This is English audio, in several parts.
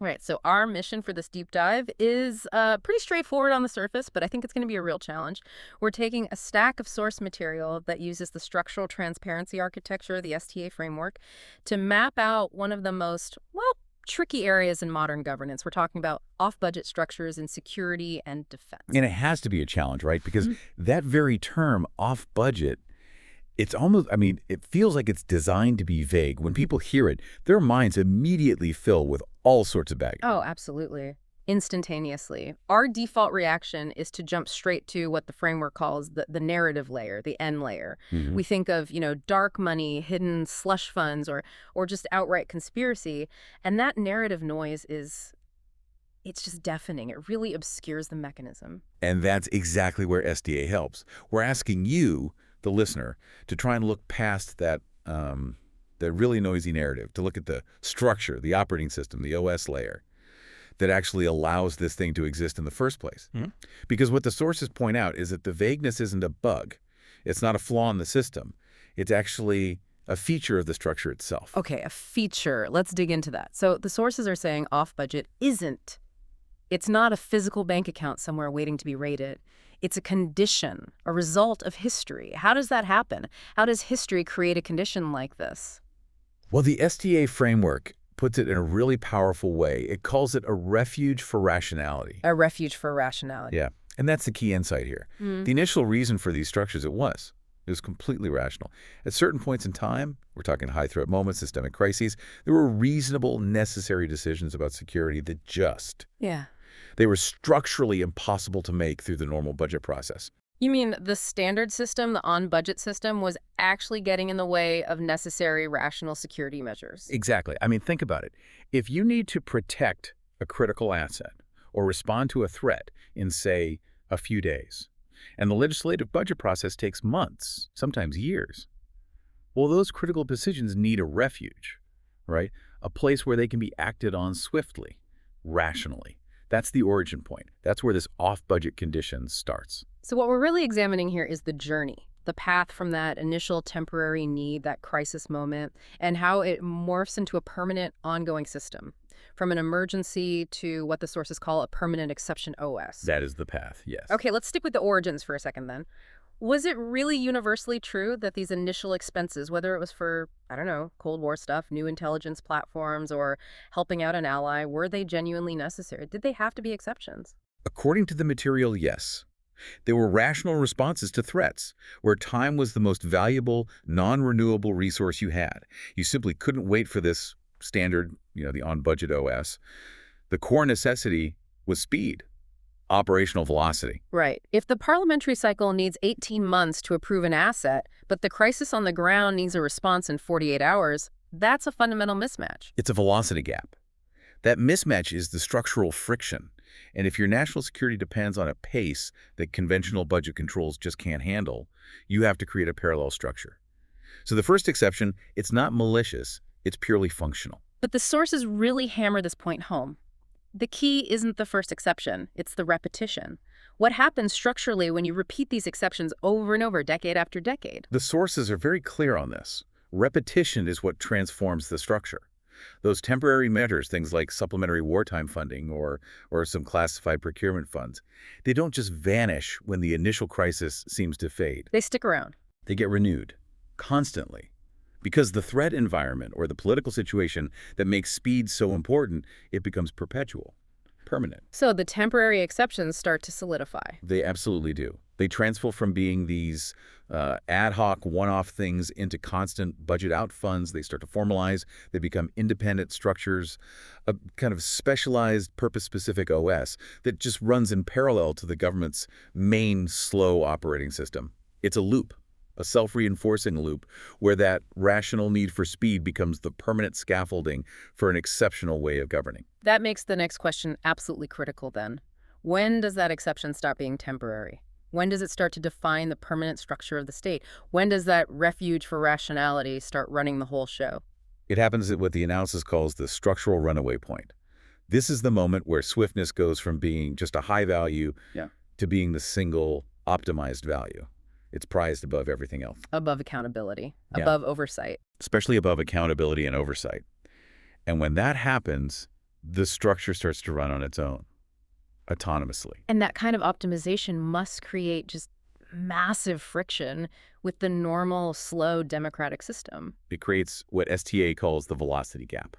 Right. So our mission for this deep dive is pretty straightforward on the surface, but I think it's going to be a real challenge. We're taking a stack of source material that uses the structural transparency architecture, the STA framework, to map out one of the most, well, tricky areas in modern governance. We're talking about off-budget structures in security and defense. And it has to be a challenge, right? Because Mhm. that very term, off budget, it's almost, I mean, it feels like it's designed to be vague. When people hear it, their minds immediately fill with all sorts of baggage. Oh, absolutely. Instantaneously. Our default reaction is to jump straight to what the framework calls the narrative layer, the N layer. Hmm. We think of, dark money, hidden slush funds, or just outright conspiracy. And that narrative noise it's just deafening. It really obscures the mechanism. And that's exactly where SDA helps. We're asking you, the listener, to try and look past that really noisy narrative, to look at the structure, the operating system, the OS layer that actually allows this thing to exist in the first place. Mhm. Because what the sources point out is that the vagueness isn't a bug. It's not a flaw in the system. It's actually a feature of the structure itself. Okay, a feature. Let's dig into that. So the sources are saying off-budget isn't. It's not a physical bank account somewhere waiting to be raided. It's a condition, a result of history. How does that happen? How does history create a condition like this? Well, the STA framework puts it in a really powerful way. It calls it a refuge for rationality. A refuge for rationality. Yeah, and that's the key insight here. The initial reason for these structures, it was completely rational. At certain points in time, we're talking high-threat moments, systemic crises, there were reasonable, necessary decisions about security that Yeah. they were structurally impossible to make through the normal budget process. You mean the standard system, the on-budget system, was actually getting in the way of necessary rational security measures? Exactly. I mean, think about it. If you need to protect a critical asset or respond to a threat in, say, a few days, and the legislative budget process takes months, sometimes years, well, those critical decisions need a refuge, right? A place where they can be acted on swiftly, rationally. That's the origin point. That's where this off-budget condition starts. So what we're really examining here is the journey, the path from that initial temporary need, that crisis moment, and how it morphs into a permanent, ongoing system, from an emergency to what the sources call a permanent exception OS. That is the path, yes. Okay, let's stick with the origins for a second then. Was it really universally true that these initial expenses, whether it was for, I don't know, Cold War stuff, new intelligence platforms, or helping out an ally, were they genuinely necessary? Did they have to be exceptions? According to the material, yes. They were rational responses to threats, where time was the most valuable, non-renewable resource you had. You simply couldn't wait for this standard, the on-budget OS. The core necessity was speed, operational velocity. Right. If the parliamentary cycle needs 18 months to approve an asset, but the crisis on the ground needs a response in 48 hours, that's a fundamental mismatch. It's a velocity gap. That mismatch is the structural friction. And if your national security depends on a pace that conventional budget controls just can't handle, you have to create a parallel structure. So the first exception, it's not malicious, it's purely functional. But the sources really hammer this point home. The key isn't the first exception, it's the repetition. What happens structurally when you repeat these exceptions over and over, decade after decade? The sources are very clear on this. Repetition is what transforms the structure. Those temporary measures, things like supplementary wartime funding or some classified procurement funds, they don't just vanish when the initial crisis seems to fade. They stick around. They get renewed, constantly. Because the threat environment or the political situation that makes speed so important, it becomes perpetual, permanent. So the temporary exceptions start to solidify. They absolutely do. They transfer from being these ad hoc, one-off things into constant budget-out funds. They start to formalize. They become independent structures, a kind of specialized, purpose-specific OS that just runs in parallel to the government's main slow operating system. It's a loop, a self-reinforcing loop, where that rational need for speed becomes the permanent scaffolding for an exceptional way of governing. That makes the next question absolutely critical then. When does that exception stop being temporary? When does it start to define the permanent structure of the state? When does that refuge for rationality start running the whole show? It happens at what the analysis calls the structural runaway point. This is the moment where swiftness goes from being just a high value to being the single optimized value. It's prized above everything else. Above accountability, Yeah. above oversight. Especially above accountability and oversight. And when that happens, the structure starts to run on its own, autonomously. And that kind of optimization must create just massive friction with the normal, slow democratic system. It creates what STA calls the velocity gap,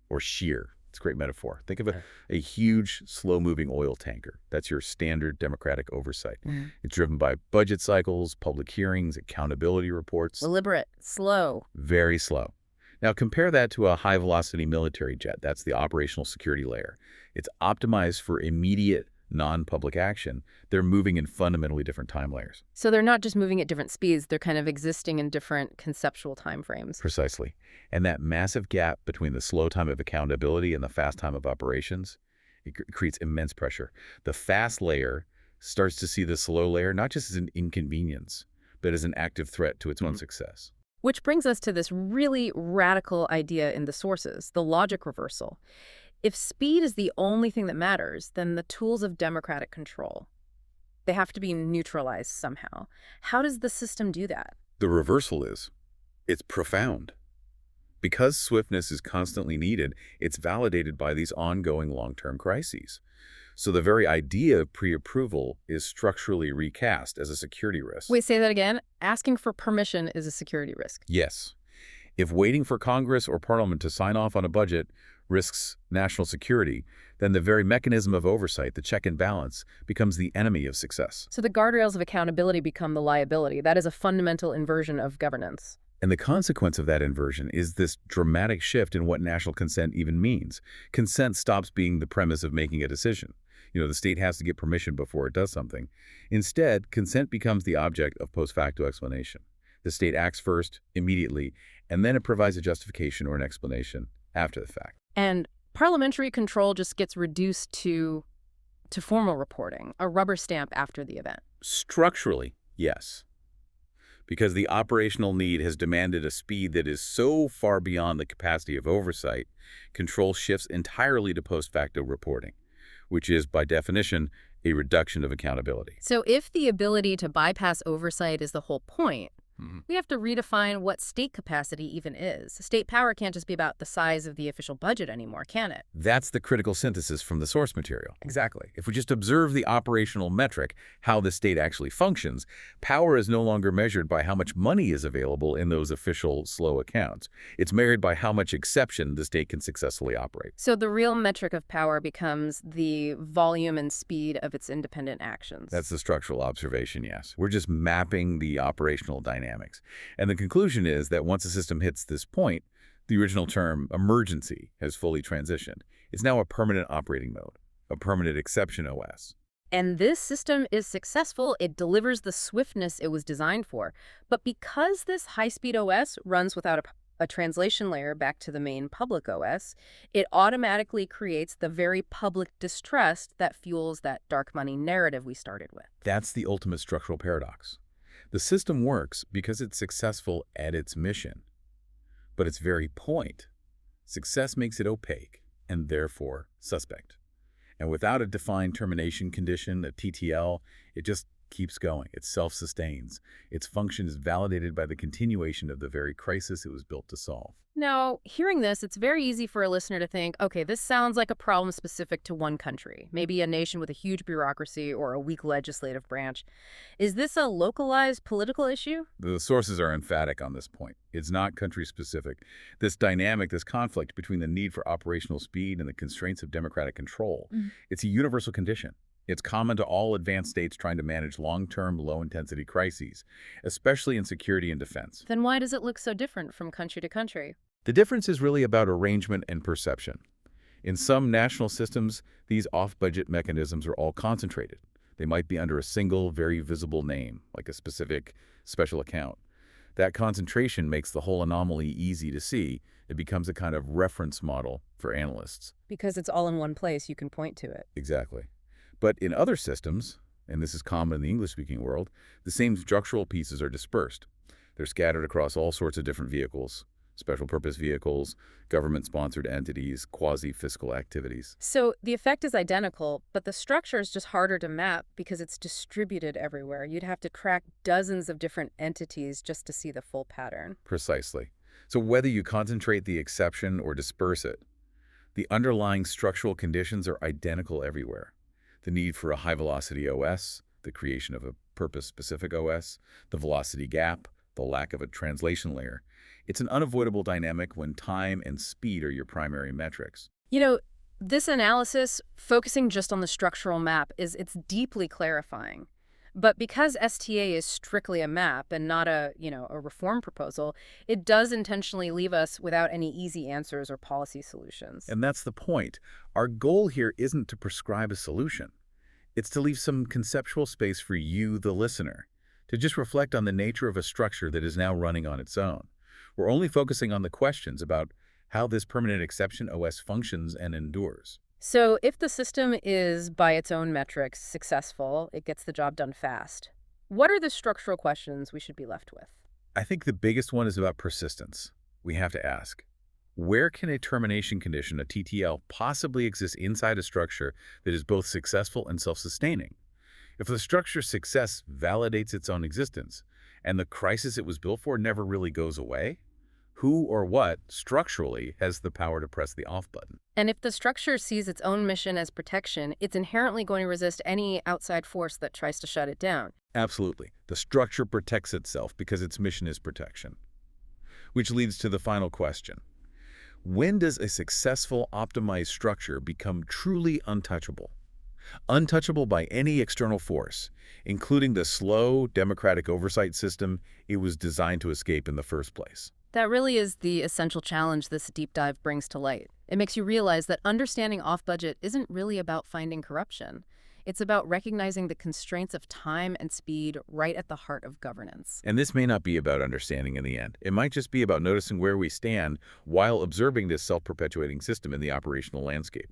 or shear. It's a great metaphor. Think of a huge, slow-moving oil tanker. That's your standard democratic oversight. Mm. It's driven by budget cycles, public hearings, accountability reports. Deliberate, slow. Very slow. Now compare that to a high-velocity military jet. That's the operational security layer. It's optimized for immediate, non-public action. They're moving in fundamentally different time layers. So they're not just moving at different speeds, they're kind of existing in different conceptual timeframes. Precisely. And that massive gap between the slow time of accountability and the fast time of operations, it creates immense pressure. The fast layer starts to see the slow layer not just as an inconvenience, but as an active threat to its own success. Which brings us to this really radical idea in the sources, the logic reversal. If speed is the only thing that matters, then the tools of democratic control, they have to be neutralized somehow. How does the system do that? The reversal is, it's profound. Because swiftness is constantly needed, it's validated by these ongoing long-term crises. So the very idea of pre-approval is structurally recast as a security risk. Wait, say that again? Asking for permission is a security risk. Yes. If waiting for Congress or Parliament to sign off on a budget risks national security, then the very mechanism of oversight, the check and balance, becomes the enemy of success. So the guardrails of accountability become the liability. That is a fundamental inversion of governance. And the consequence of that inversion is this dramatic shift in what national consent even means. Consent stops being the premise of making a decision. The state has to get permission before it does something. Instead, consent becomes the object of post facto explanation. The state acts first, immediately, and then it provides a justification or an explanation after the fact. And parliamentary control just gets reduced to formal reporting, a rubber stamp after the event. Structurally, yes. Because the operational need has demanded a speed that is so far beyond the capacity of oversight, control shifts entirely to post facto reporting, which is, by definition, a reduction of accountability. So if the ability to bypass oversight is the whole point, we have to redefine what state capacity even is. State power can't just be about the size of the official budget anymore, can it? That's the critical synthesis from the source material. Exactly. If we just observe the operational metric, how the state actually functions, power is no longer measured by how much money is available in those official slow accounts. It's measured by how much exception the state can successfully operate. So the real metric of power becomes the volume and speed of its independent actions. That's the structural observation, yes. We're just mapping the operational dynamics. And the conclusion is that once a system hits this point, the original term emergency has fully transitioned. It's now a permanent operating mode, a permanent exception OS. And this system is successful. It delivers the swiftness it was designed for. But because this high-speed OS runs without a translation layer back to the main public OS, it automatically creates the very public distrust that fuels that dark money narrative we started with. That's the ultimate structural paradox. The system works because it's successful at its mission. But its very point, success makes it opaque and therefore suspect. And without a defined termination condition, a TTL, it just keeps going. It self-sustains. Its function is validated by the continuation of the very crisis it was built to solve. Now, hearing this, it's very easy for a listener to think, okay, this sounds like a problem specific to one country, maybe a nation with a huge bureaucracy or a weak legislative branch. Is this a localized political issue? The sources are emphatic on this point. It's not country-specific. This dynamic, this conflict between the need for operational speed and the constraints of democratic control, it's a universal condition. It's common to all advanced states trying to manage long-term, low-intensity crises, especially in security and defense. Then why does it look so different from country to country? The difference is really about arrangement and perception. In some national systems, these off-budget mechanisms are all concentrated. They might be under a single, very visible name, like a specific special account. That concentration makes the whole anomaly easy to see. It becomes a kind of reference model for analysts. Because it's all in one place, you can point to it. Exactly. But in other systems, and this is common in the English-speaking world, the same structural pieces are dispersed. They're scattered across all sorts of different vehicles, special purpose vehicles, government-sponsored entities, quasi-fiscal activities. So the effect is identical, but the structure is just harder to map because it's distributed everywhere. You'd have to track dozens of different entities just to see the full pattern. Precisely. So whether you concentrate the exception or disperse it, The underlying structural conditions are identical everywhere. The need for a high-velocity OS, the creation of a purpose-specific OS, the velocity gap, the lack of a translation layer. It's an unavoidable dynamic when time and speed are your primary metrics. You know, this analysis, focusing just on the structural map, it's deeply clarifying. But because STA is strictly a map and not a reform proposal, it does intentionally leave us without any easy answers or policy solutions. And that's the point. Our goal here isn't to prescribe a solution. It's to leave some conceptual space for you, the listener, to just reflect on the nature of a structure that is now running on its own. We're only focusing on the questions about how this permanent exception OS functions and endures. So if the system is, by its own metrics, successful, it gets the job done fast. What are the structural questions we should be left with? I think the biggest one is about persistence. We have to ask, where can a termination condition, a TTL, possibly exist inside a structure that is both successful and self-sustaining? If the structure's success validates its own existence, and the crisis it was built for never really goes away, who or what structurally has the power to press the off button? And if the structure sees its own mission as protection, it's inherently going to resist any outside force that tries to shut it down. Absolutely. The structure protects itself because its mission is protection. Which leads to the final question. When does a successful optimized structure become truly untouchable? Untouchable by any external force, including the slow, democratic oversight system it was designed to escape in the first place. That really is the essential challenge this deep dive brings to light. It makes you realize that understanding off-budget isn't really about finding corruption. It's about recognizing the constraints of time and speed right at the heart of governance. And this may not be about understanding in the end. It might just be about noticing where we stand while observing this self-perpetuating system in the operational landscape.